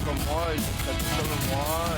comme moi, ils sont très tout comme moi.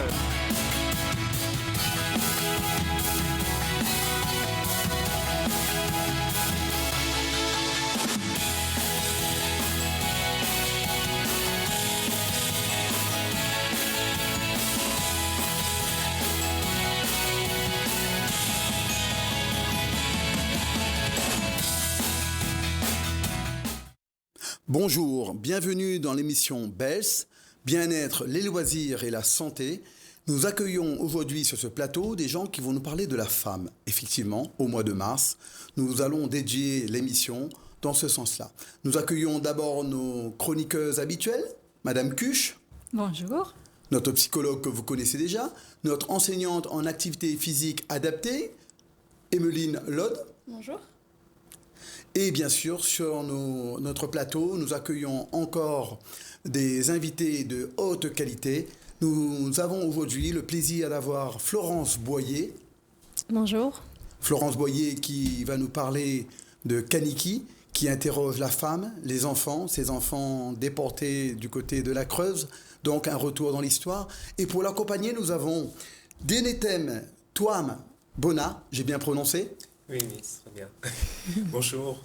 Bonjour, bienvenue dans l'émission BELS, Bien-être, les loisirs et la santé. Nous accueillons aujourd'hui sur ce plateau des gens qui vont nous parler de la femme. Effectivement, au mois de mars, nous allons dédier l'émission dans ce sens-là. Nous accueillons d'abord nos chroniqueuses habituelles, Madame Cuche. Bonjour. Notre psychologue que vous connaissez déjà, notre enseignante en activité physique adaptée, Emeline Lode. Bonjour. Et bien sûr, sur notre plateau, nous accueillons encore des invités de haute qualité. Nous avons aujourd'hui le plaisir d'avoir Florence Boyer. Bonjour. Florence Boyer qui va nous parler de Kaniki, qui interroge la femme, les enfants, ces enfants déportés du côté de la Creuse. Donc un retour dans l'histoire. Et pour l'accompagner, nous avons Denetem Touam Bona, j'ai bien prononcé ? Oui, c'est très bien. Bonjour.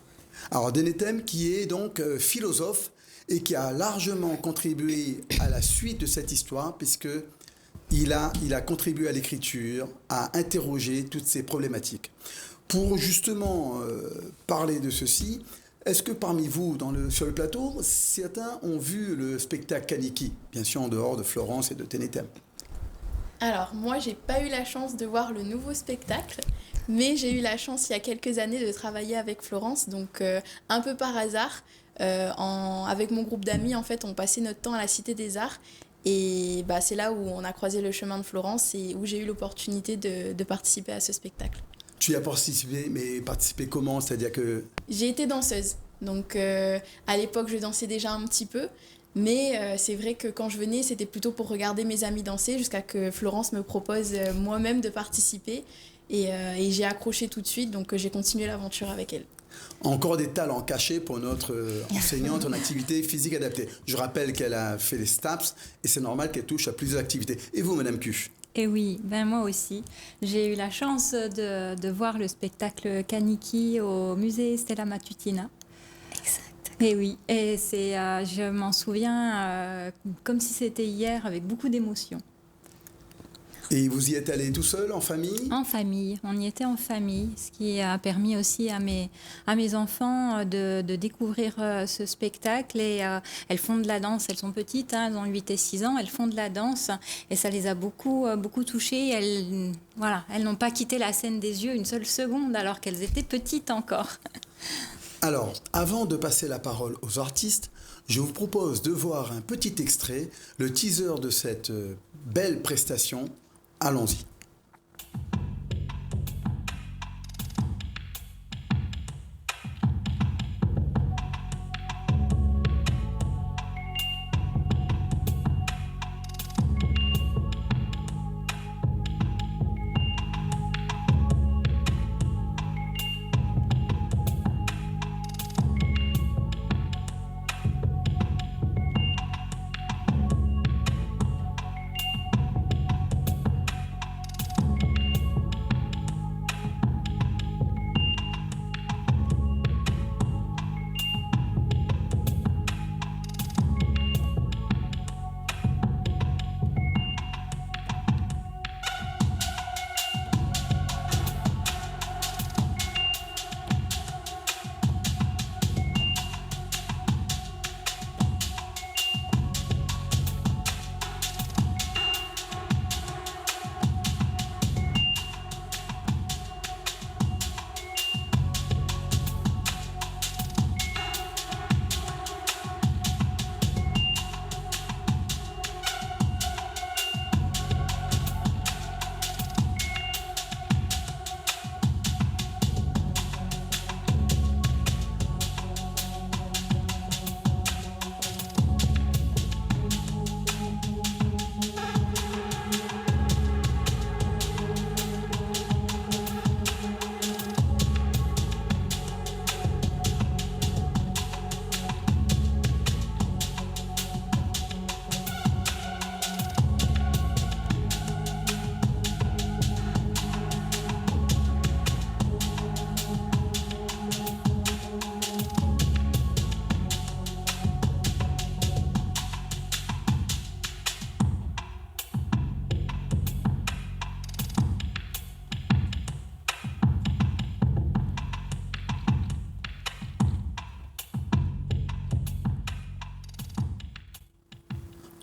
Alors, Denetem qui est donc philosophe et qui a largement contribué à la suite de cette histoire puisqu'il a contribué à l'écriture, à interroger toutes ces problématiques. Pour justement parler de ceci, est-ce que parmi vous, sur le plateau, certains ont vu le spectacle Kaniki, bien sûr en dehors de Florence et de Denetem? Alors, moi, j'ai pas eu la chance de voir le nouveau spectacle, mais j'ai eu la chance il y a quelques années de travailler avec Florence, donc un peu par hasard, avec mon groupe d'amis, en fait, on passait notre temps à la Cité des Arts, et c'est là où on a croisé le chemin de Florence et où j'ai eu l'opportunité de participer à ce spectacle. Tu y as participé, mais participé comment? C'est-à-dire que... J'ai été danseuse, donc à l'époque, je dansais déjà un petit peu. Mais c'est vrai que quand je venais, c'était plutôt pour regarder mes amis danser jusqu'à que Florence me propose moi-même de participer. Et j'ai accroché tout de suite, donc j'ai continué l'aventure avec elle. Encore des talents cachés pour notre enseignante en activité physique adaptée. Je rappelle qu'elle a fait les STAPS et c'est normal qu'elle touche à plusieurs activités. Et vous, Madame Cuche? Et oui, moi aussi. J'ai eu la chance de voir le spectacle Kaniki au musée Stella Matutina. Et oui, et je m'en souviens comme si c'était hier, avec beaucoup d'émotion. Et vous y êtes allé tout seul, en famille? En famille, on y était en famille, ce qui a permis aussi à mes enfants de découvrir ce spectacle. Et elles font de la danse, elles sont petites, elles ont 8 et 6 ans, elles font de la danse et ça les a beaucoup touchées. Elles n'ont pas quitté la scène des yeux une seule seconde alors qu'elles étaient petites encore. Alors, avant de passer la parole aux artistes, je vous propose de voir un petit extrait, le teaser de cette belle prestation. Allons-y.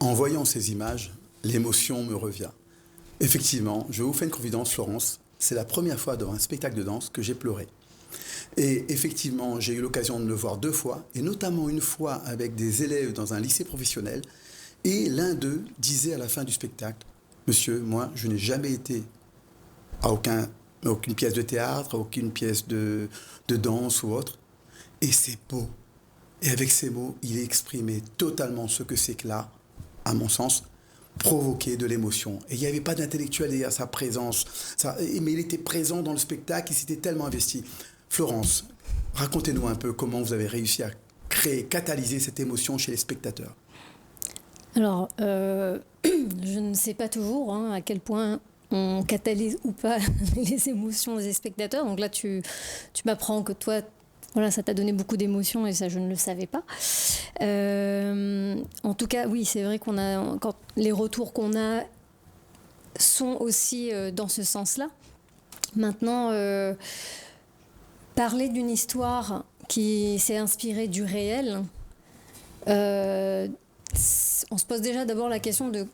En voyant ces images, l'émotion me revient. Effectivement, je vous fais une confidence, Florence, c'est la première fois devant un spectacle de danse que j'ai pleuré. Et effectivement, j'ai eu l'occasion de le voir 2 fois, et notamment une fois avec des élèves dans un lycée professionnel, et l'un d'eux disait à la fin du spectacle, « Monsieur, moi, je n'ai jamais été à aucune pièce de théâtre, à aucune pièce de danse ou autre, et c'est beau. » Et avec ces mots, il exprimait totalement ce que c'est que là, à mon sens, provoquer de l'émotion. Et il n'y avait pas d'intellectuel à sa présence, mais il était présent dans le spectacle, il s'était tellement investi. Florence, racontez-nous un peu comment vous avez réussi à catalyser cette émotion chez les spectateurs. Alors, je ne sais pas toujours à quel point on catalyse ou pas les émotions des spectateurs. Donc là, tu m'apprends que toi, voilà, ça t'a donné beaucoup d'émotions et ça, je ne le savais pas. En tout cas, oui, c'est vrai quand les retours qu'on a sont aussi dans ce sens-là. Maintenant, parler d'une histoire qui s'est inspirée du réel, on se pose déjà d'abord la question de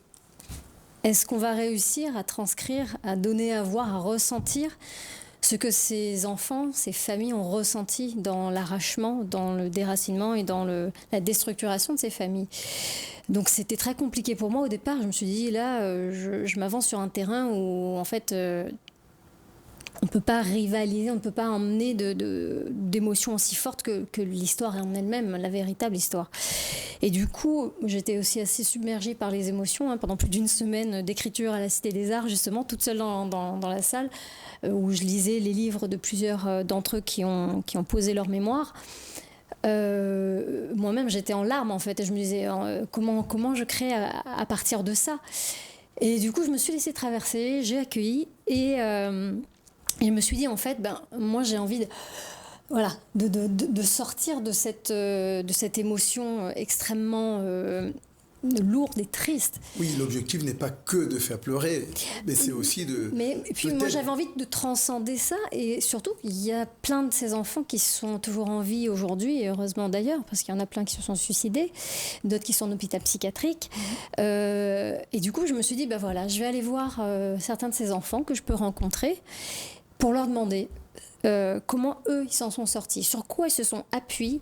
est-ce qu'on va réussir à transcrire, à donner à voir, à ressentir ce que ces enfants, ces familles ont ressenti dans l'arrachement, dans le déracinement et dans la déstructuration de ces familles. Donc c'était très compliqué pour moi au départ. Je me suis dit là, je m'avance sur un terrain où en fait on ne peut pas rivaliser, on ne peut pas emmener d'émotions aussi fortes que l'histoire en elle-même, la véritable histoire. Et du coup, j'étais aussi assez submergée par les émotions pendant plus d'1 semaine d'écriture à la Cité des Arts, justement, toute seule dans la salle, où je lisais les livres de plusieurs d'entre eux qui ont posé leur mémoire. Moi-même, j'étais en larmes, en fait, et je me disais comment je crée à partir de ça. Et du coup, je me suis laissée traverser, j'ai accueilli, et je me suis dit, en fait, moi, j'ai envie de sortir de cette émotion extrêmement lourde et triste. Oui, l'objectif n'est pas que de faire pleurer, mais c'est aussi de... Mais puis moi, j'avais envie de transcender ça, et surtout, il y a plein de ces enfants qui sont toujours en vie aujourd'hui, et heureusement d'ailleurs, parce qu'il y en a plein qui se sont suicidés, d'autres qui sont en hôpital psychiatrique. Et du coup, je me suis dit, je vais aller voir certains de ces enfants que je peux rencontrer, pour leur demander comment eux, ils s'en sont sortis, sur quoi ils se sont appuyés,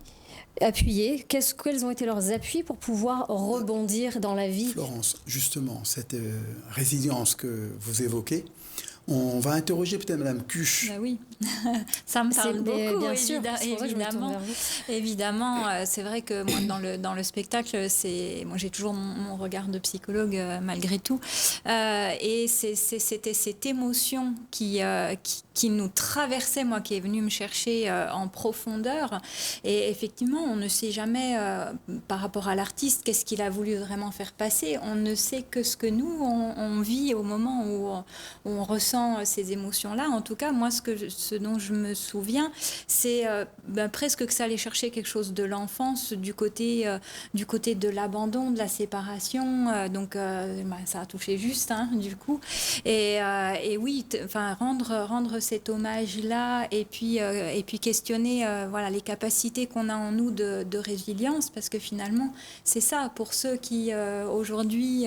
quels ont été leurs appuis pour pouvoir rebondir dans la vie. Florence, justement, cette résilience que vous évoquez, on va interroger peut-être Madame Cuche. Oui, ça me parle beaucoup, bien sûr, évidemment. C'est vrai que moi, dans le spectacle, moi j'ai toujours mon regard de psychologue malgré tout, et c'était cette émotion qui nous traversait, moi, qui est venue me chercher en profondeur. Et effectivement, on ne sait jamais par rapport à l'artiste qu'est-ce qu'il a voulu vraiment faire passer. On ne sait que ce que nous on vit au moment où on ressent ces émotions-là. En tout cas, moi, ce dont je me souviens, c'est presque que ça allait chercher quelque chose de l'enfance, du côté de l'abandon, de la séparation. Donc, ça a touché juste, du coup. Et oui, rendre cet hommage-là, et puis questionner les capacités qu'on a en nous de résilience, parce que finalement, c'est ça, pour ceux qui aujourd'hui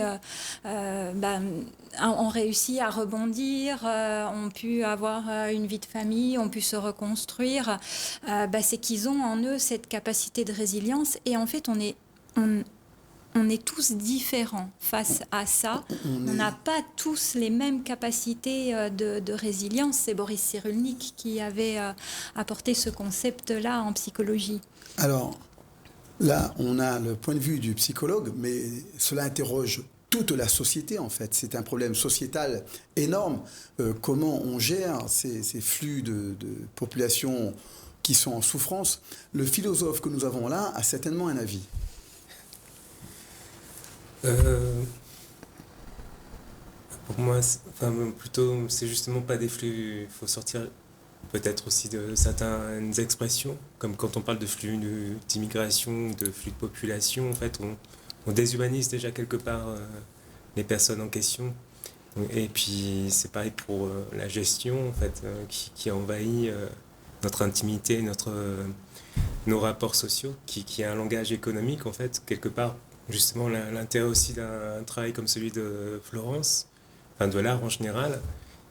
ont réussi à rebondir, ont pu avoir une vie de famille, ont pu se reconstruire, c'est qu'ils ont en eux cette capacité de résilience. Et en fait, on est tous différents face à ça. On n'a pas tous les mêmes capacités de résilience. C'est Boris Cyrulnik qui avait apporté ce concept-là en psychologie. Alors, là, on a le point de vue du psychologue, mais cela interroge toute la société, en fait. C'est un problème sociétal énorme. Comment on gère ces flux de population qui sont en souffrance? Le philosophe que nous avons là a certainement un avis. Pour moi, c'est justement pas des flux. Il faut sortir peut-être aussi de certaines expressions, comme quand on parle de flux d'immigration, de flux de population. En fait, on déshumanise déjà quelque part les personnes en question. Et puis c'est pareil pour la gestion, en fait, qui envahit notre intimité, nos rapports sociaux, qui a un langage économique, en fait, quelque part. justement l'intérêt aussi d'un travail comme celui de Florence, enfin de l'art en général,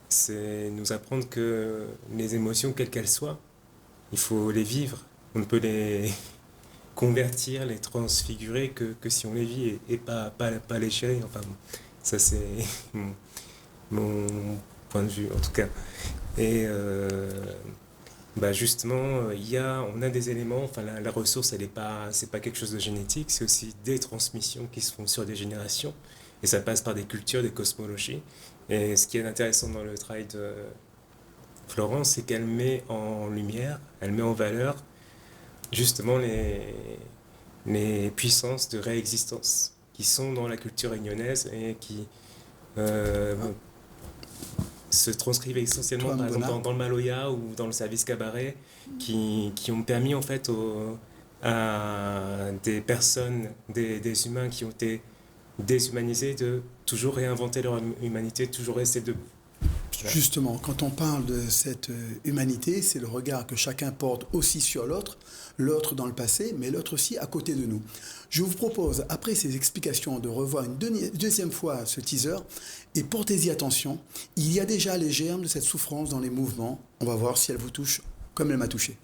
c'est nous apprendre que les émotions, quelles qu'elles soient, il faut les vivre. On ne peut les convertir, les transfigurer que si on les vit et pas les chérir. Enfin, ça c'est mon point de vue en tout cas. Et justement, on a des éléments, enfin la ressource, c'est pas quelque chose de génétique, c'est aussi des transmissions qui se font sur des générations. Et ça passe par des cultures, des cosmologies. Et ce qui est intéressant dans le travail de Florence, c'est qu'elle met en lumière, elle met en valeur justement les puissances de réexistence qui sont dans la culture réunionnaise et qui se transcrivent essentiellement par exemple dans le Maloya ou dans le service cabaret qui ont permis en fait à des personnes, des humains qui ont été déshumanisés de toujours réinventer leur humanité, toujours rester debout. Justement, quand on parle de cette humanité, c'est le regard que chacun porte aussi sur l'autre, l'autre dans le passé, mais l'autre aussi à côté de nous. Je vous propose, après ces explications, de revoir une deuxième fois ce teaser, et portez-y attention, il y a déjà les germes de cette souffrance dans les mouvements. On va voir si elle vous touche comme elle m'a touché.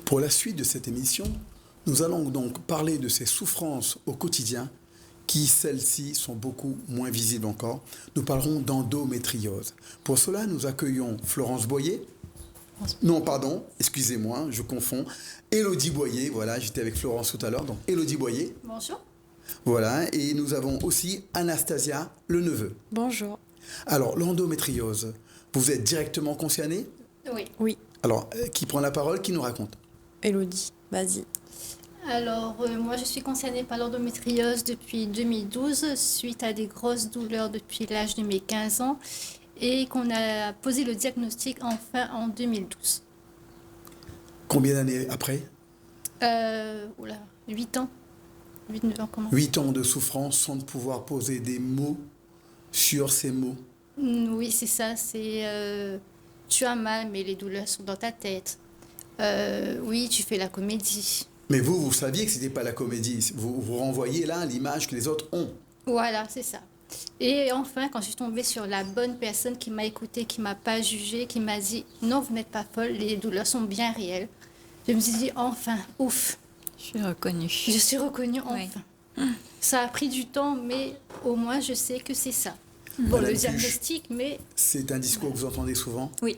Pour la suite de cette émission, nous allons donc parler de ces souffrances au quotidien qui, celles-ci, sont beaucoup moins visibles encore. Nous parlerons d'endométriose. Pour cela, nous accueillons Florence Boyer. Non, pardon, excusez-moi, je confonds. Élodie Boyer, voilà, j'étais avec Florence tout à l'heure, donc Élodie Boyer. Bonjour. Voilà, et nous avons aussi Anastasia, le neveu. Bonjour. Alors, l'endométriose, vous êtes directement concernée? Oui. Oui. Alors, qui prend la parole, qui nous raconte? Elodie, vas-y. Alors, moi, je suis concernée par l'endométriose depuis 2012, suite à des grosses douleurs depuis l'âge de mes 15 ans, et qu'on a posé le diagnostic enfin en 2012. Combien d'années après? 8 ans. 8-9 ans, comment? 8 ans de souffrance sans pouvoir poser des mots sur ces mots. Oui, c'est ça. C'est tu as mal, mais les douleurs sont dans ta tête. Oui, tu fais la comédie. Mais vous saviez que ce n'était pas la comédie. Vous renvoyez là l'image que les autres ont. Voilà, c'est ça. Et enfin, quand je suis tombée sur la bonne personne qui m'a écoutée, qui ne m'a pas jugée, qui m'a dit « Non, vous n'êtes pas folle, les douleurs sont bien réelles », je me suis dit « Enfin, ouf !» Je suis reconnue. Je suis reconnue, enfin. Oui. Ça a pris du temps, mais au moins, je sais que c'est ça. Bon, Madame le Cuche, diagnostic, mais c'est un discours que vous entendez souvent. Oui.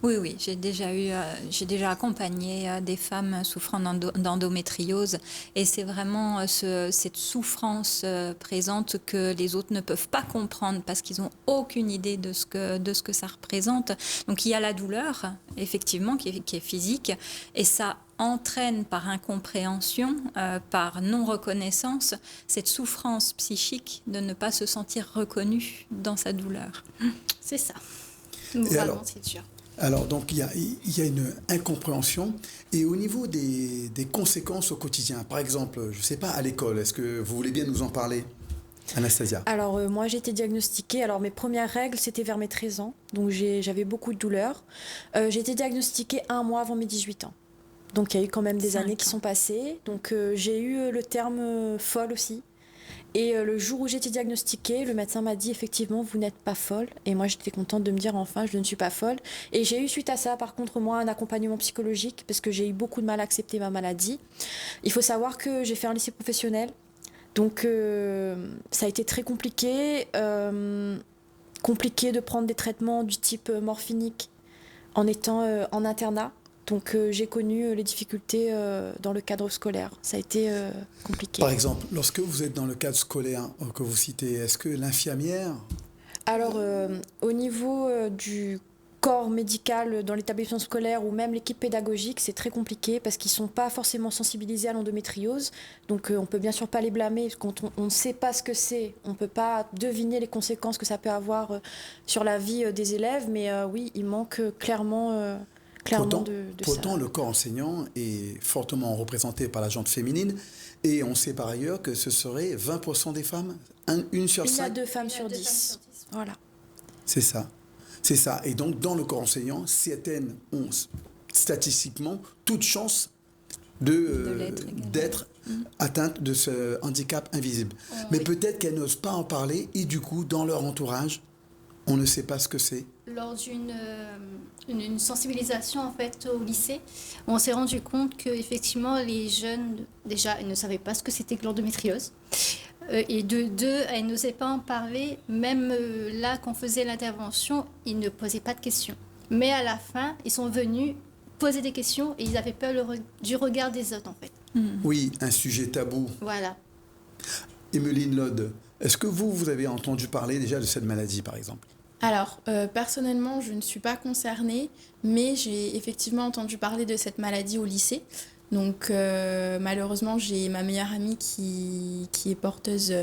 Oui, j'ai déjà accompagné des femmes souffrant d'endométriose et c'est vraiment cette souffrance présente que les autres ne peuvent pas comprendre parce qu'ils n'ont aucune idée de ce que ça représente. Donc il y a la douleur, effectivement, qui est physique et ça entraîne par incompréhension, par non-reconnaissance, cette souffrance psychique de ne pas se sentir reconnu dans sa douleur. c'est ça. Et Vraiment, alors, c'est dur. Alors, donc, il y a une incompréhension. Et au niveau des conséquences au quotidien, par exemple, je ne sais pas, à l'école, est-ce que vous voulez bien nous en parler, Anastasia? Alors, moi, j'ai été diagnostiquée. Alors, mes premières règles, c'était vers mes 13 ans. Donc, j'avais beaucoup de douleurs. J'ai été diagnostiquée 1 mois avant mes 18 ans. Donc, il y a eu quand même des 5 années qui ans. sont passées. Donc, j'ai eu le terme folle aussi. Et le jour où j'ai été diagnostiquée, le médecin m'a dit effectivement vous n'êtes pas folle. Et moi j'étais contente de me dire enfin je ne suis pas folle. Et j'ai eu suite à ça par contre moi un accompagnement psychologique parce que j'ai eu beaucoup de mal à accepter ma maladie. Il faut savoir que j'ai fait un lycée professionnel. Donc ça a été très compliqué. Compliqué de prendre des traitements du type morphinique en étant en internat. Donc j'ai connu les difficultés dans le cadre scolaire. Ça a été compliqué. Par exemple, lorsque vous êtes dans le cadre scolaire que vous citez, est-ce que l'infirmière... Alors au niveau du corps médical dans l'établissement scolaire ou même l'équipe pédagogique, c'est très compliqué parce qu'ils ne sont pas forcément sensibilisés à l'endométriose. Donc on ne peut bien sûr pas les blâmer. Quand on ne sait pas ce que c'est, on ne peut pas deviner les conséquences que ça peut avoir sur la vie des élèves. Mais oui, il manque clairement Pourtant, de pourtant, ça. le corps enseignant est fortement représenté par la gente féminine et on sait par ailleurs que ce serait 20% des femmes, une sur Il y a 5. 2 femmes sur 10. Voilà. C'est ça. C'est ça. Et donc, dans le corps enseignant, certaines ont statistiquement toute chance d'être atteintes de ce handicap invisible. Mais Oui. peut-être qu'elles n'osent pas en parler et du coup, dans leur entourage, on ne sait pas ce que c'est. Lors une sensibilisation en fait au lycée, on s'est rendu compte que effectivement les jeunes déjà ils ne savaient pas ce que c'était que l'endométriose et de deux elles n'osaient pas en parler. Même là qu'on faisait l'intervention, ils ne posaient pas de questions. Mais à la fin, ils sont venus poser des questions et ils avaient peur du regard des autres en fait. Oui, un sujet tabou. Voilà. Emeline Lode, est-ce que vous avez entendu parler déjà de cette maladie, par exemple? Alors, personnellement, je ne suis pas concernée, mais j'ai effectivement entendu parler de cette maladie au lycée. Donc, malheureusement, j'ai ma meilleure amie qui est porteuse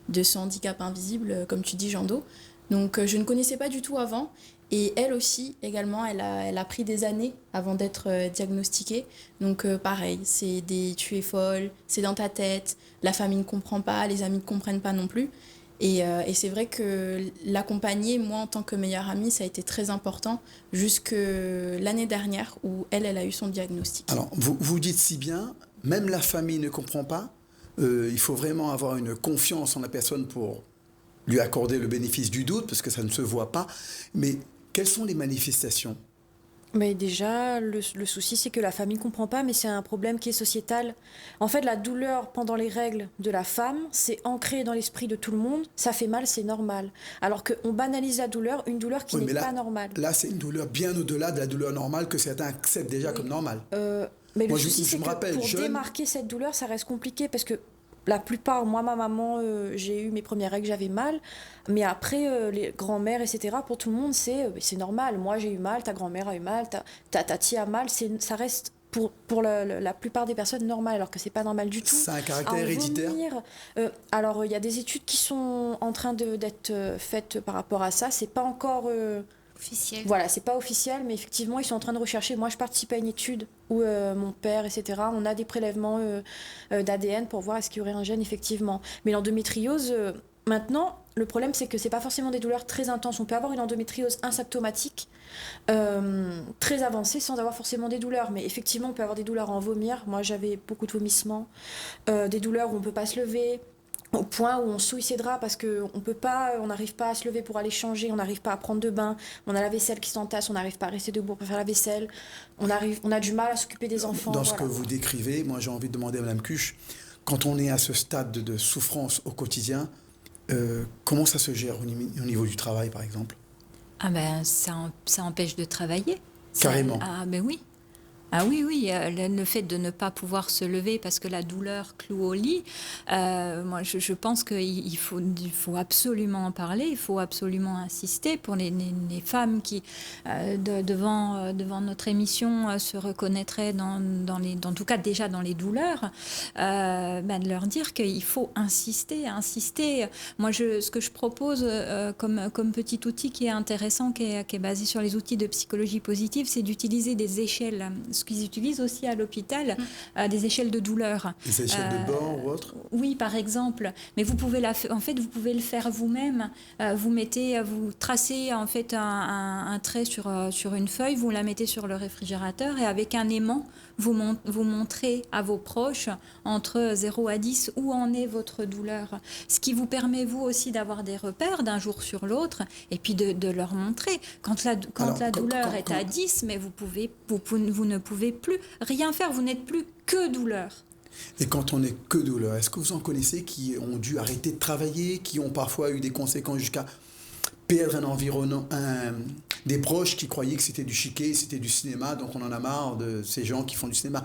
de ce handicap invisible, comme tu dis, Jando. Donc, je ne connaissais pas du tout avant. Et elle aussi, également, elle a pris des années avant d'être diagnostiquée. Donc, pareil, c'est des tu es folle, c'est dans ta tête, la famille ne comprend pas, les amis ne comprennent pas non plus. Et c'est vrai que l'accompagner, moi, en tant que meilleure amie, ça a été très important jusque l'année dernière où elle a eu son diagnostic. Alors, vous dites si bien, même la famille ne comprend pas. Il faut vraiment avoir une confiance en la personne pour lui accorder le bénéfice du doute, parce que ça ne se voit pas. Mais quelles sont les manifestations? Mais déjà, le souci, c'est que la famille ne comprend pas, mais c'est un problème qui est sociétal. En fait, la douleur pendant les règles de la femme, c'est ancré dans l'esprit de tout le monde. Ça fait mal, c'est normal. Alors qu'on banalise la douleur, une douleur qui Oui, n'est mais pas normale. Là, c'est une douleur bien au-delà de la douleur normale que certains acceptent déjà comme normale. Mais Moi, le je souci, c'est me que rappelle, pour jeune- démarquer cette douleur, ça reste compliqué parce que la plupart, moi, ma maman, j'ai eu mes premières règles, j'avais mal. Mais après, les grands-mères, etc., pour tout le monde, c'est normal. Moi, j'ai eu mal, ta grand-mère a eu mal, ta tati a mal. Ça reste pour la plupart des personnes normal, alors que c'est pas normal du tout. Ça a un caractère En héréditaire? vomir, alors, il y a des études qui sont en train d'être faites par rapport à ça. C'est pas encore... Officiel. Voilà, c'est pas officiel, mais effectivement, ils sont en train de rechercher. Moi, je participe à une étude où mon père, etc., on a des prélèvements d'ADN pour voir est-ce qu'il y aurait un gène, effectivement. Mais l'endométriose, maintenant, le problème, c'est que c'est pas forcément des douleurs très intenses. On peut avoir une endométriose asymptomatique, très avancée, sans avoir forcément des douleurs. Mais effectivement, on peut avoir des douleurs en vomir. Moi, j'avais beaucoup de vomissements, des douleurs où on peut pas se lever, au point où on souille ses draps parce on n'arrive pas à se lever pour aller changer, on n'arrive pas à prendre de bain, on a la vaisselle qui s'entasse, on n'arrive pas à rester debout pour faire la vaisselle, on a du mal à s'occuper des enfants. Dans ce voilà. que vous décrivez, moi j'ai envie de demander à Madame Cuche, quand on est à ce stade de souffrance au quotidien, comment ça se gère au niveau du travail, par exemple? Ah ben, ça empêche de travailler. Carrément. Ah ben oui. Ah oui, oui, le fait de ne pas pouvoir se lever parce que la douleur cloue au lit, moi je pense qu'il faut absolument en parler, il faut absolument insister pour les femmes qui, devant notre émission, se reconnaîtraient en tout cas déjà dans les douleurs, de leur dire qu'il faut insister. Moi, ce que je propose comme petit outil qui est intéressant, qui est basé sur les outils de psychologie positive, c'est d'utiliser des échelles. Ce qu'ils utilisent aussi à l'hôpital, des échelles de douleur. Des échelles de bord ou autre? Oui, par exemple. Mais vous pouvez vous pouvez le faire vous-même. Vous tracez en fait un trait sur une feuille, vous la mettez sur le réfrigérateur et avec un aimant, vous montrez à vos proches entre 0 à 10 où en est votre douleur. Ce qui vous permet vous aussi d'avoir des repères d'un jour sur l'autre et puis de leur montrer. Quand la douleur est à 10, mais vous ne pouvez plus rien faire, vous n'êtes plus que douleur. Et quand on n'est que douleur, est-ce que vous en connaissez qui ont dû arrêter de travailler, qui ont parfois eu des conséquences jusqu'à perdre un environnement, des proches qui croyaient que c'était du chiquet, c'était du cinéma, donc on en a marre de ces gens qui font du cinéma?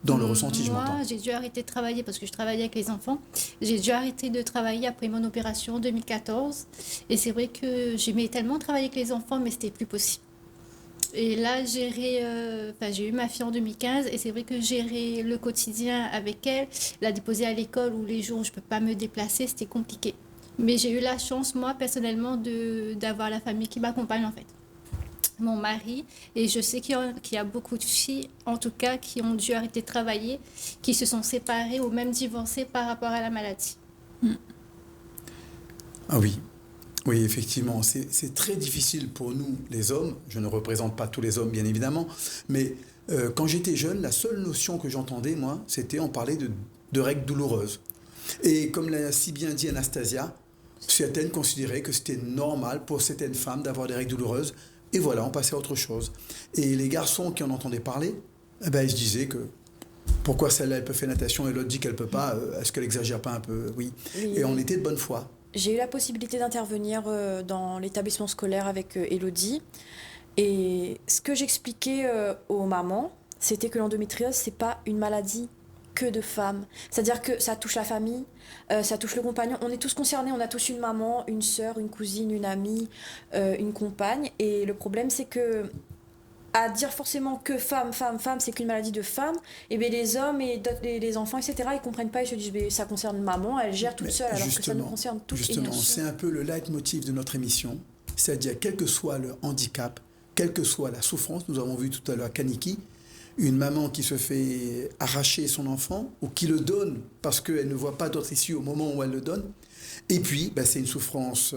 Dans le ressenti, je m'entends. Moi, j'ai dû arrêter de travailler parce que je travaillais avec les enfants. J'ai dû arrêter de travailler après mon opération en 2014. Et c'est vrai que j'aimais tellement travailler avec les enfants, mais c'était plus possible. Et là, j'ai eu ma fille en 2015 et c'est vrai que gérer le quotidien avec elle, la déposer à l'école ou les jours où je ne peux pas me déplacer, c'était compliqué. Mais j'ai eu la chance, moi, personnellement, d'avoir la famille qui m'accompagne, en fait. Mon mari, et je sais qu'il y a beaucoup de filles, en tout cas, qui ont dû arrêter de travailler, qui se sont séparées ou même divorcées par rapport à la maladie. Ah oui. Oui, effectivement, c'est très difficile pour nous, les hommes. Je ne représente pas tous les hommes, bien évidemment, mais quand j'étais jeune, la seule notion que j'entendais, moi, on parlait de règles douloureuses. Et comme l'a si bien dit Anastasia, certaines considéraient que c'était normal pour certaines femmes d'avoir des règles douloureuses, et voilà, on passait à autre chose. Et les garçons qui en entendaient parler, ils se disaient que pourquoi celle-là, elle peut faire natation et l'autre dit qu'elle ne peut pas, est-ce qu'elle n'exagère pas un peu? Oui. Et on était de bonne foi. J'ai eu la possibilité d'intervenir dans l'établissement scolaire avec Élodie. Et ce que j'expliquais aux mamans, c'était que l'endométriose, c'est pas une maladie que de femmes. C'est-à-dire que ça touche la famille, ça touche le compagnon. On est tous concernés, on a tous une maman, une sœur, une cousine, une amie, une compagne. Et le problème, c'est que à dire forcément que femme, c'est qu'une maladie de femme, et bien les hommes et les enfants, etc., ils comprennent pas, ils se disent ça concerne maman, elle gère toute seule, alors que ça nous concerne tous. Justement, c'est un peu le leitmotiv de notre émission, c'est-à-dire quel que soit le handicap, quelle que soit la souffrance, nous avons vu tout à l'heure Kaniki, une maman qui se fait arracher son enfant, ou qui le donne parce qu'elle ne voit pas d'autre issue au moment où elle le donne, et puis c'est une souffrance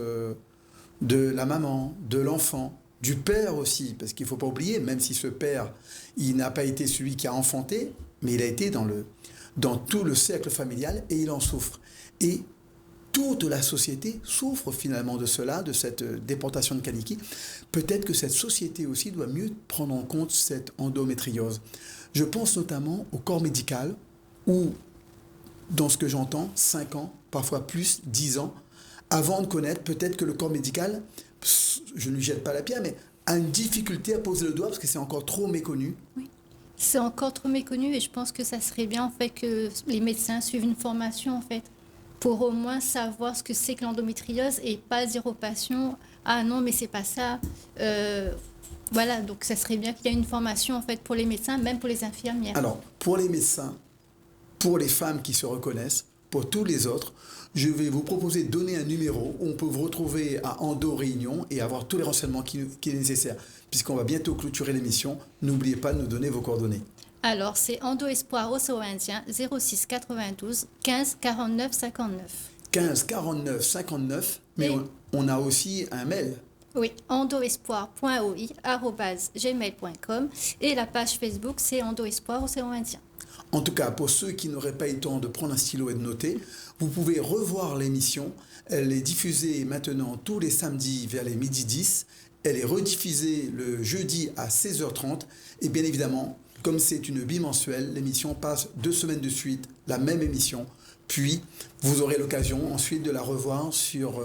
de la maman, de l'enfant, du père aussi, parce qu'il ne faut pas oublier, même si ce père, il n'a pas été celui qui a enfanté, mais il a été dans tout le cercle familial et il en souffre. Et toute la société souffre finalement de cela, de cette déportation de Kaniki. Peut-être que cette société aussi doit mieux prendre en compte cette endométriose. Je pense notamment au corps médical, où, dans ce que j'entends, 5 ans, parfois plus, 10 ans, avant de connaître peut-être que le corps médical, je ne lui jette pas la pierre, mais a une difficulté à poser le doigt parce que c'est encore trop méconnu. Oui, c'est encore trop méconnu et je pense que ça serait bien en fait que les médecins suivent une formation en fait pour au moins savoir ce que c'est que l'endométriose et pas dire aux patients ah non mais c'est pas ça. Voilà, donc ça serait bien qu'il y ait une formation en fait pour les médecins, même pour les infirmières. Alors, pour les médecins, pour les femmes qui se reconnaissent, pour tous les autres, je vais vous proposer de donner un numéro où on peut vous retrouver à Endo Réunion et avoir tous les renseignements qui est nécessaire. Puisqu'on va bientôt clôturer l'émission, n'oubliez pas de nous donner vos coordonnées. Alors, c'est Endo Espoir Océan Indien 06 92 15 49 59. 15 49 59, mais on a aussi un mail. Oui, endoespoir.oi@gmail.com et la page Facebook, c'est Endo Espoir Océan Indien. En tout cas, pour ceux qui n'auraient pas eu le temps de prendre un stylo et de noter, vous pouvez revoir l'émission. Elle est diffusée maintenant tous les samedis vers les 12h10. Elle est rediffusée le jeudi à 16h30. Et bien évidemment, comme c'est une bimensuelle, l'émission passe 2 semaines de suite la même émission. Puis, vous aurez l'occasion ensuite de la revoir sur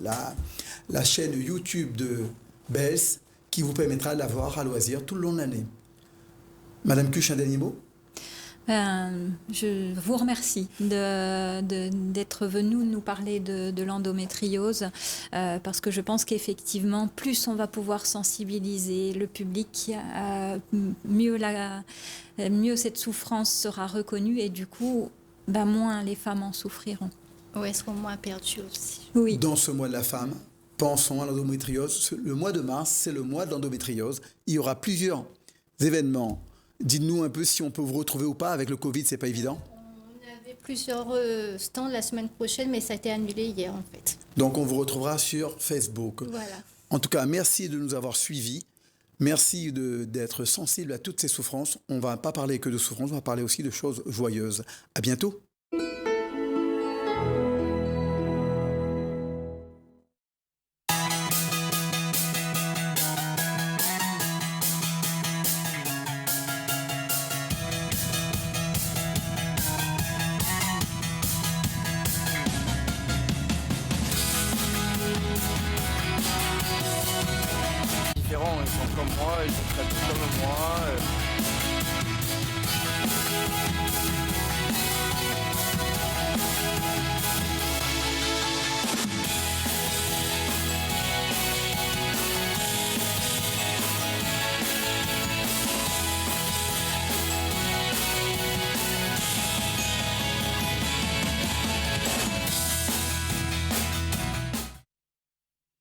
la chaîne YouTube de Bells, qui vous permettra de la voir à loisir tout le long de l'année. Madame Cuche, un dernier mot ? Je vous remercie d'être venu nous parler de l'endométriose, parce que je pense qu'effectivement, plus on va pouvoir sensibiliser le public, mieux cette souffrance sera reconnue et du coup, moins les femmes en souffriront. Oui, elles seront moins perdues aussi. Oui. Dans ce mois de la femme, pensons à l'endométriose. Le mois de mars, c'est le mois de l'endométriose. Il y aura plusieurs événements. Dites-nous un peu si on peut vous retrouver ou pas. Avec le Covid, c'est pas évident. On avait plusieurs stands la semaine prochaine, mais ça a été annulé hier en fait. Donc on vous retrouvera sur Facebook. Voilà. En tout cas, merci de nous avoir suivis. Merci d'être sensible à toutes ces souffrances. On ne va pas parler que de souffrances, on va parler aussi de choses joyeuses. À bientôt. Différents, ils sont comme moi, ils sont traités comme moi.